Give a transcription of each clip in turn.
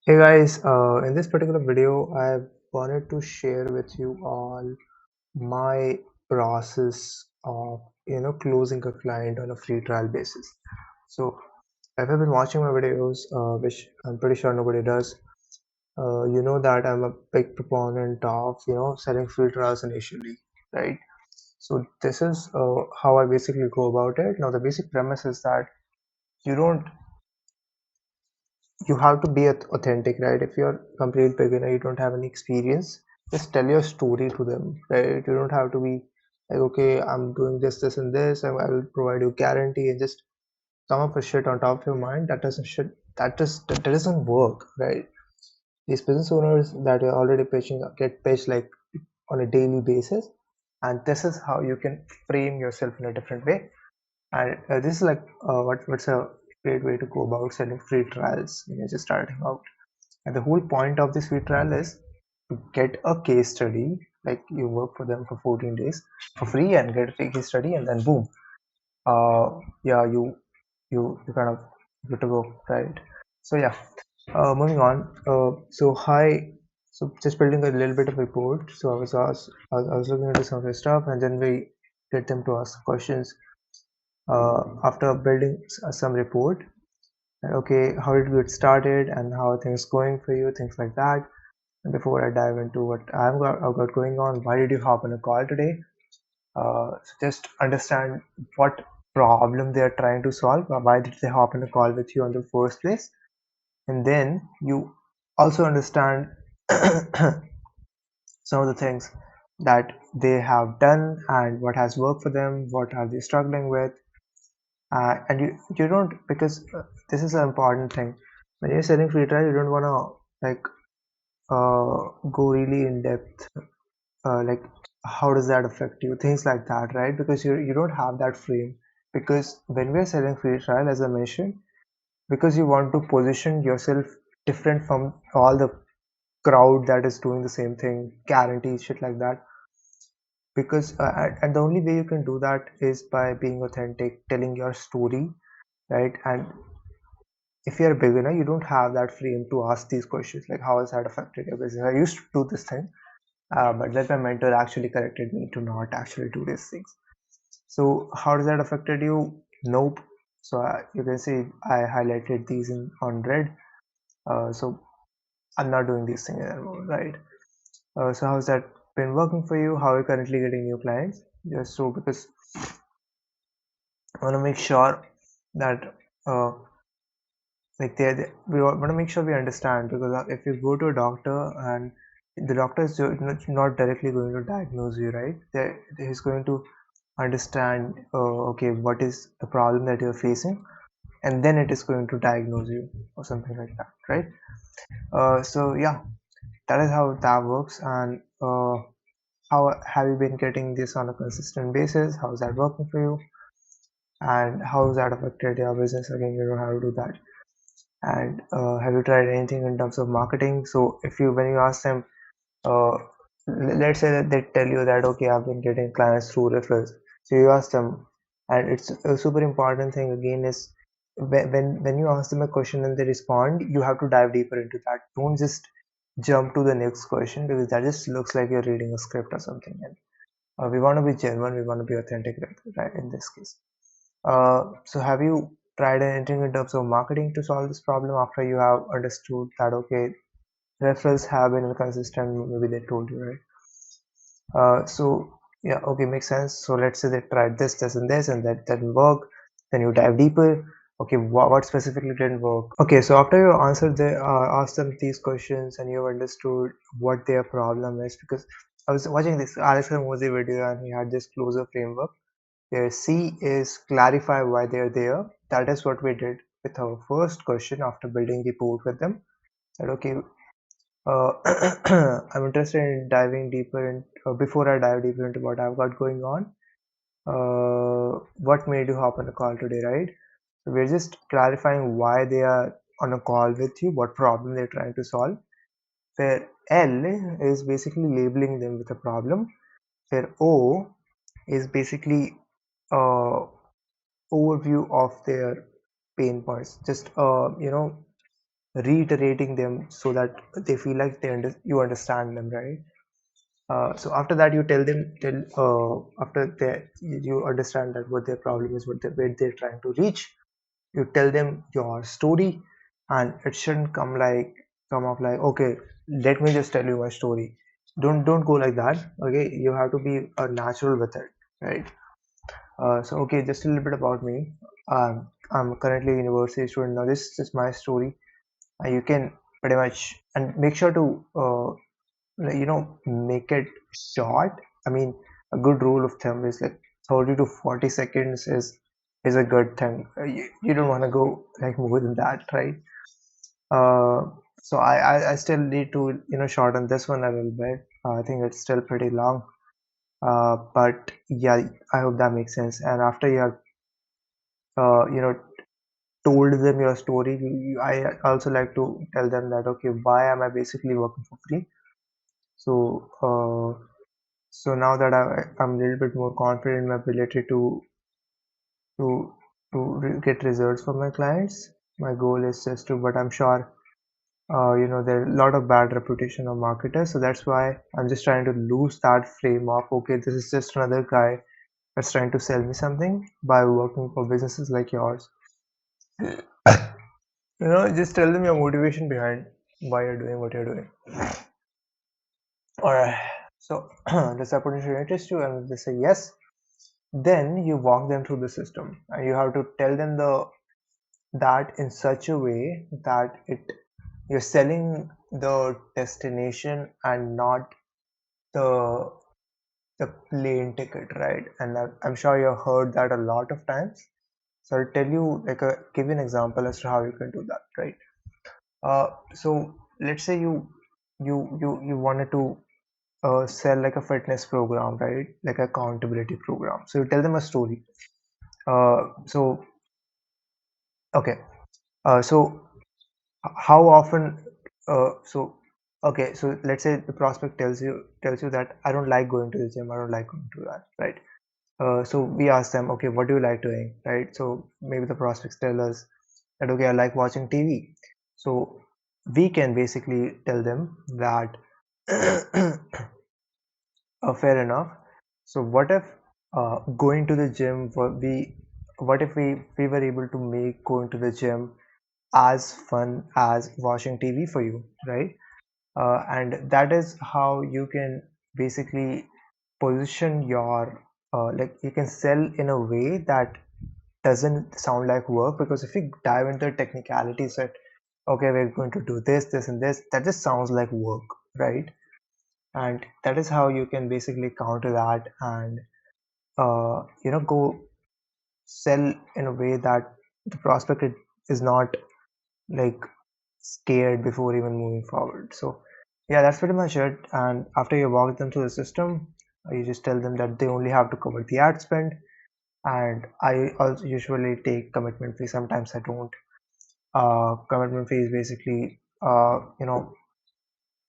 Hey guys, in this particular video, I wanted to share with you all my process of closing a client on a free trial basis. So, if you've been watching my videos, which I'm pretty sure nobody does, you know that I'm a big proponent of selling free trials initially, right? So this is how I basically go about it. Now, the basic premise is that you don't you have to be authentic, right? If you're a complete beginner, you don't have any experience, just tell your story to them, right? You don't have to be like, okay, I'm doing this and this, and I will provide you guarantee, and just come up with shit on top of your mind. That doesn't shit that doesn't work, right? These business owners that are already pitching get pitched like on a daily basis, and this is how you can frame yourself in a different way. And this is like what's a great way to go about selling free trials when you're just starting out. And the whole point of this free trial is to get a case study, like you work for them for 14 days for free and get a free case study, and then boom, yeah, you kind of good to go, right? So yeah, moving on. So just building a little bit of report. So I was looking into some of the stuff, and then we get them to ask questions. After building some report, and okay, how did you get started and how are things going for you, things like that. And before I dive into what I've got going on, why did you hop on a call today? So just understand what problem they are trying to solve. Why did they hop on a call with you in the first place? And then you also understand some of the things that they have done and what has worked for them, what are they struggling with. And you don't, because this is an important thing. When you're selling free trial, you don't want to like go really in depth, like how does that affect you, things like that, right? Because you don't have that frame. Because when we're selling free trial, as I mentioned, because you want to position yourself different from all the crowd that is doing the same thing, guarantees, shit like that. Because and the only way you can do that is by being authentic, telling your story, right? And if you're a beginner, you don't have that frame to ask these questions like how has that affected your business. I used to do this thing, but then my mentor actually corrected me to not actually do these things. So how does that affected you? Nope. So you can see I highlighted these in on red. So I'm not doing these things anymore, right? So how's that been working for you? How are you currently getting new clients? Just so because I want to make sure that uh, like we want to make sure we understand, because if you go to a doctor and the doctor is not directly going to diagnose you, right? He's going to understand, okay, what is the problem that you're facing, and then it is going to diagnose you or something like that, right? So yeah, that is how that works. And how have you been getting this on a consistent basis? How's that working for you? And how's that affected your business? Again, you know how to do that. And have you tried anything in terms of marketing? So if you when you ask them, uh, let's say that they tell you that, okay, I've been getting clients through referrals. So you ask them, and it's a super important thing again is when you ask them a question and they respond, you have to dive deeper into that. Don't just jump to the next question, because that just looks like you're reading a script or something. And we want to be genuine, we want to be authentic, right, in this case. So have you tried anything in terms of marketing to solve this problem after you have understood that, okay, referrals have been inconsistent, maybe they told you, right? So yeah, okay, makes sense. So let's say they tried this and this, and that didn't work. Then you dive deeper. Okay, what specifically didn't work? Okay, so after you answered asked them these questions and you understood what their problem is, because I was watching this Alex Hormozy video and he had this closer framework. Where C is clarify why they're there. That is what we did with our first question after building the report with them. That okay, uh, I'm interested in diving deeper in, before I dive deeper into what I've got going on. What made you hop on a call today, right? So we're just clarifying why they are on a call with you, what problem they're trying to solve. Where L is basically labeling them with a problem. Where O is basically uh, overview of their pain points, just reiterating them so that they feel like you understand them, right? So after that, you tell them, after you understand that what their problem is, where they're trying to reach, you tell them your story, and it shouldn't come off like, okay, let me just tell you my story. Don't go like that. Okay, you have to be natural with it, right? So okay, just a little bit about me. I'm currently a university student. Now this is my story. You can pretty much, and make sure to make it short. I mean, a good rule of thumb is like 30 to 40 seconds is a good thing. You don't want to go like more than that, right? uh, so I still need to shorten this one a little bit. I think it's still pretty long, but yeah, I hope that makes sense. And after you have uh, you know told them your story, I also like to tell them that, okay, why am I basically working for free? So so now that I'm a little bit more confident in my ability to get results for my clients, my goal is just to, but I'm sure there are a lot of bad reputation of marketers, so that's why I'm just trying to lose that frame of, okay, this is just another guy that's trying to sell me something by working for businesses like yours. Just tell them your motivation behind why you're doing what you're doing. All right. So does that potentially interest you? And if they say yes, then you walk them through the system, and you have to tell them that in such a way that you're selling the destination and not the the plane ticket, right? And I'm sure you've heard that a lot of times. So I'll tell you, give you an example as to how you can do that, right? So let's say you wanted to sell like a fitness program, right? Like accountability program. So you tell them a story. So okay. So how often? So okay. So let's say the prospect tells you that I don't like going to the gym. I don't like going to that, right? So we ask them, okay, what do you like doing, right? So maybe the prospects tell us that, okay, I like watching TV. So we can basically tell them that fair enough. So what if going to the gym what if we were able to make going to the gym as fun as watching TV for you, right? And that is how you can basically position your like you can sell in a way that doesn't sound like work, because if you dive into the technicalities that, okay, we're going to do this and this, that just sounds like work, right? And that is how you can basically counter that, and go sell in a way that the prospect is not like scared before even moving forward. So yeah, that's pretty much it. And after you walk them through the system, you just tell them that they only have to cover the ad spend. And I also usually take commitment fee. Sometimes I don't. Commitment fee is basically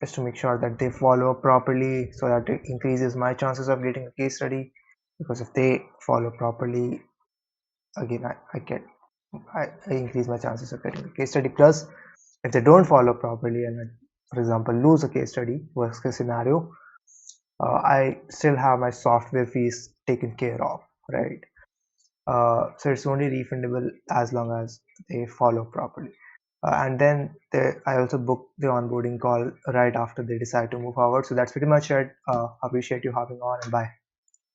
just to make sure that they follow up properly, so that it increases my chances of getting a case study. Because if they follow properly, again, I increase my chances of getting a case study. Plus, if they don't follow properly and I, for example, lose a case study, worst case scenario, I still have my software fees taken care of, right? So it's only refundable as long as they follow properly. And then I also book the onboarding call right after they decide to move forward. So that's pretty much it. Appreciate you hopping on, and bye.